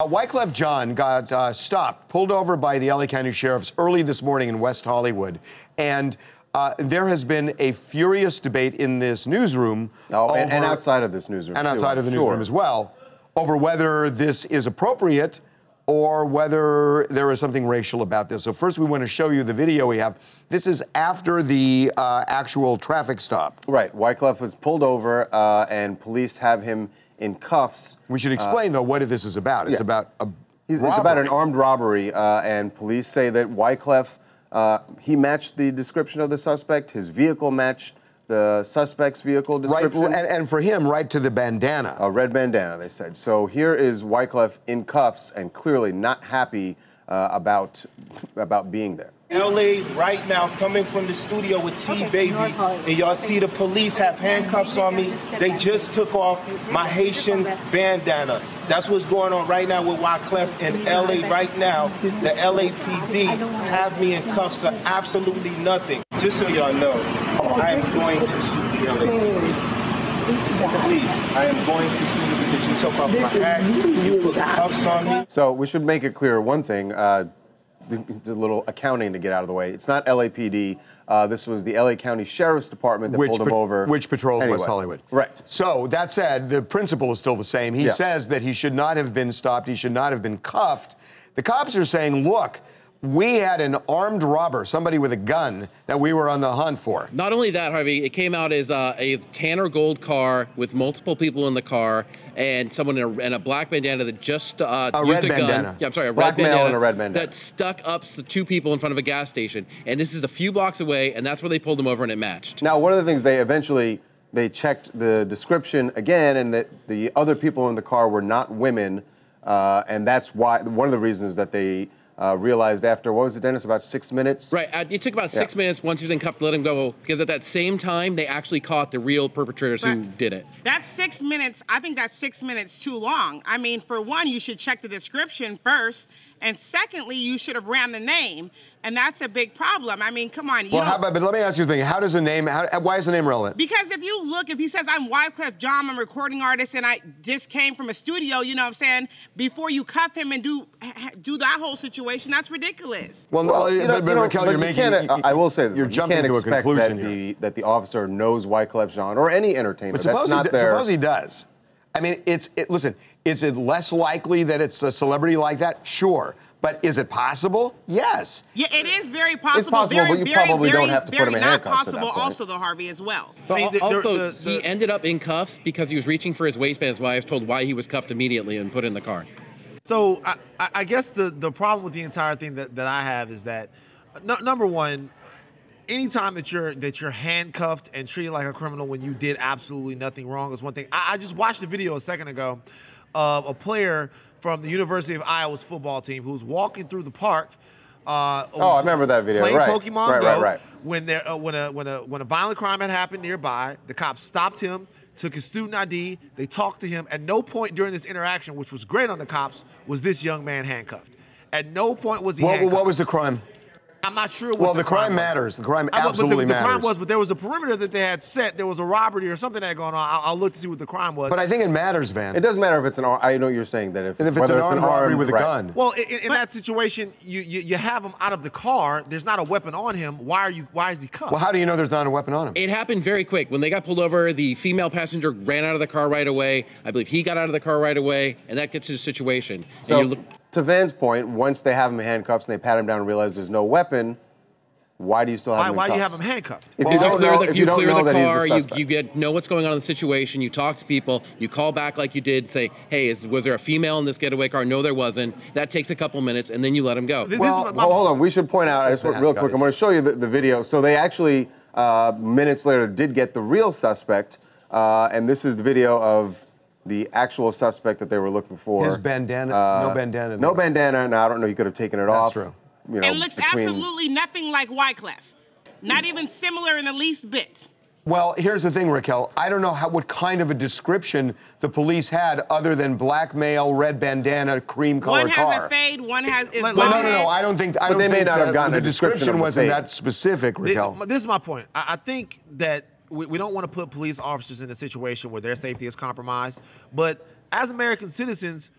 Wyclef Jean got stopped, pulled over by the LA County Sheriffs early this morning in West Hollywood. And there has been a furious debate in this newsroom. And outside of this newsroom, and outside of the newsroom as well, over whether this is appropriate or whether there is something racial about this. So first we want to show you the video we have. This is after the actual traffic stop. Right, Wyclef was pulled over and police have him in cuffs. We should explain though what this is about. It's about a It's about an armed robbery, and police say that Wyclef, he matched the description of the suspect. His vehicle matched the suspect's vehicle description. Right, and for him, right to the bandana. A red bandana, they said. So here is Wyclef in cuffs and clearly not happy about being there. LA right now, coming from the studio with T-Baby, and y'all see the police have handcuffs on me. They just took off my Haitian bandana. That's what's going on right now with Wyclef in LA right now. The LAPD have me in cuffs for absolutely nothing. Just so y'all know, I am going to sue the LAPD. Please, I am going to sue you because you took off my hat, you put cuffs on me. So we should make it clear one thing. The little accounting to get out of the way. It's not LAPD. This was the LA County Sheriff's Department that pulled him over. Which patrols West Hollywood. Right. So that said, the principle is still the same. He says that he should not have been stopped. He should not have been cuffed. The cops are saying, look, we had an armed robber, somebody with a gun, that we were on the hunt for. Not only that, Harvey, it came out as a Tanner gold car with multiple people in the car and someone in a black bandana that just used a gun. Yeah, I'm sorry, a black red bandana. Male and a red bandana. That stuck up the two people in front of a gas station. And this is a few blocks away, and that's where they pulled him over and it matched. Now, one of the things they checked the description again, and that the other people in the car were not women, and that's why one of the reasons that they realized after, what was it, Dennis, about 6 minutes? Right, it took about 6 minutes once he was in cuffs to let him go, because at that same time, they actually caught the real perpetrators who did it. That's 6 minutes, I think that's 6 minutes too long. I mean, for one, you should check the description first, and secondly, you should have ran the name, and that's a big problem. I mean, come on. But let me ask you a thing. How does a name, why is the name relevant? Because if you look, if he says, I'm Wyclef Jean, I'm a recording artist, and I just came from a studio, you know what I'm saying? Before you cuff him and do that whole situation, that's ridiculous. Well, Raquel, you're making, I will say that you're jumping to a conclusion that the officer knows Wyclef Jean or any entertainer. But suppose he does. I mean, listen, is it less likely that it's a celebrity like that? Sure. But is it possible? Yes. Yeah, it is very possible. It's possible, but you probably don't have to put him in handcuffs. Not possible, also, though, Harvey, as well. But also, he ended up in cuffs because he was reaching for his waistband. That's why I was told why he was cuffed immediately and put in the car. So I guess the problem with the entire thing that I have is that, number one, anytime that you're handcuffed and treated like a criminal when you did absolutely nothing wrong is one thing. I just watched a video a second ago of a player from the University of Iowa's football team who's walking through the park. I remember that video. Playing Pokemon Go. Right. When a violent crime had happened nearby, the cops stopped him, took his student ID, they talked to him. At no point during this interaction, which was great on the cops, was this young man handcuffed. At no point was he handcuffed. What was the crime? I'm not sure what the crime matters. The crime absolutely matters. The crime was, but there was a perimeter that they had set. There was a robbery or something that had gone on. I'll look to see what the crime was. But I think it matters, Van. It doesn't matter if it's an I know you're saying that if it's an armed robbery with a gun. Well, in that situation, you have him out of the car. There's not a weapon on him. Why is he cuffed? Well, how do you know there's not a weapon on him? It happened very quick. When they got pulled over, the female passenger ran out of the car right away. I believe he got out of the car right away, and that gets to the situation. So, to Van's point, once they have him in handcuffs and they pat him down and realize there's no weapon, why do you still have him in cuffs? Why do you have him handcuffed? If you don't know that he's a suspect. You know what's going on in the situation, you talk to people, you call back like you did, say, hey, was there a female in this getaway car? No, there wasn't. That takes a couple minutes, and then you let him go. Hold on. We should point out, real quick, I'm going to show you the video. So they actually, minutes later, did get the real suspect, and this is the video of the actual suspect that they were looking for. His bandana, no bandana. No bandana. Now, I don't know, he could have taken it off. That's true. You know, it looks absolutely nothing like Wyclef. Not even similar in the least bit. Well, here's the thing, Raquel. I don't know what kind of a description the police had other than black male, red bandana, cream-colored car. One has a fade, one has... No, I don't think... But they may not have gotten a description. The description wasn't that specific, Raquel. This is my point. I think that we don't want to put police officers in a situation where their safety is compromised. But as American citizens,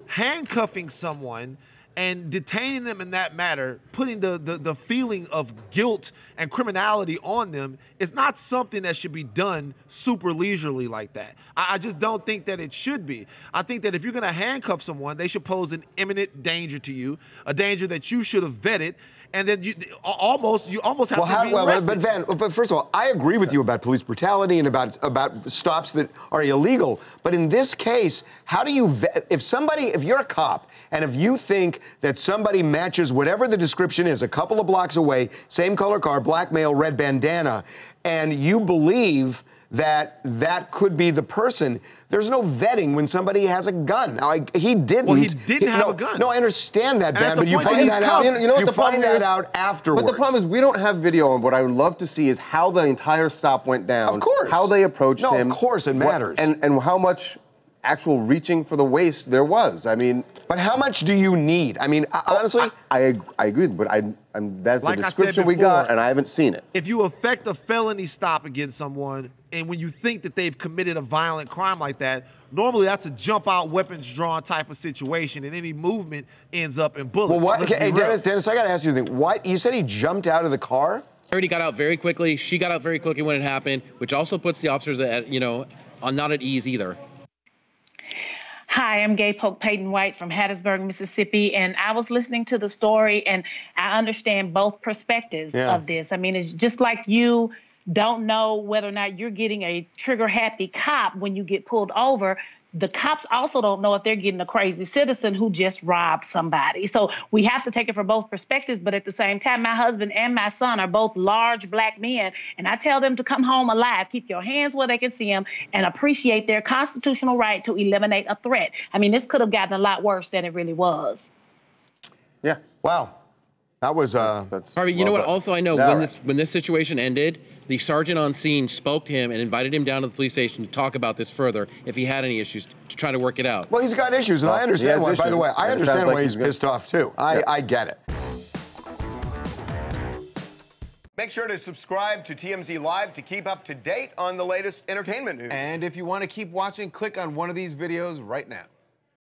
handcuffing someone and detaining them in that matter, putting the feeling of guilt and criminality on them is not something that should be done super leisurely like that. I just don't think that it should be. I think that if you're gonna handcuff someone, they should pose an imminent danger to you, a danger that you should have vetted, and then you almost have to be arrested. But first of all, I agree with you about police brutality and about stops that are illegal. But in this case, how do you vet, if you're a cop and if you think that somebody matches whatever the description is, a couple of blocks away, same color car, black male, red bandana, and you believe that that could be the person, there's no vetting when somebody has a gun. Now, he didn't. Well, he didn't have a gun. No, I understand that, Ben, but you find that out. You find that out afterwards. But the problem is we don't have video, and what I would love to see is how the entire stop went down. Of course. How they approached him. No, of course it matters. And how much actual reaching for the waist there was. I mean, but how much do you need? I mean, honestly, I agree, but that's like the description we got, and I haven't seen it. If you effect a felony stop against someone, and when you think that they've committed a violent crime like that, normally that's a jump out, weapons drawn type of situation, and any movement ends up in bullets. Well, what? Okay, hey, Dennis, I got to ask you something. Why? You said he jumped out of the car? Already got out very quickly. She got out very quickly when it happened, which also puts the officers at, not at ease either. Hi, I'm Gay Poke Peyton White from Hattiesburg, Mississippi, and I was listening to the story, and I understand both perspectives of this. I mean, it's just like you don't know whether or not you're getting a trigger-happy cop when you get pulled over. The cops also don't know if they're getting a crazy citizen who just robbed somebody. So we have to take it from both perspectives, but at the same time, my husband and my son are both large black men, and I tell them to come home alive. Keep your hands where they can see them and appreciate their constitutional right to eliminate a threat. I mean, this could have gotten a lot worse than it really was. Yeah. Wow. That was that's Harvey, you know what? Also, I know when this situation ended, the sergeant on scene spoke to him and invited him down to the police station to talk about this further if he had any issues to try to work it out. Well, he's got issues, and I understand why. By the way, I understand why he's pissed off too. I get it. Make sure to subscribe to TMZ Live to keep up to date on the latest entertainment news. And if you want to keep watching, click on one of these videos right now.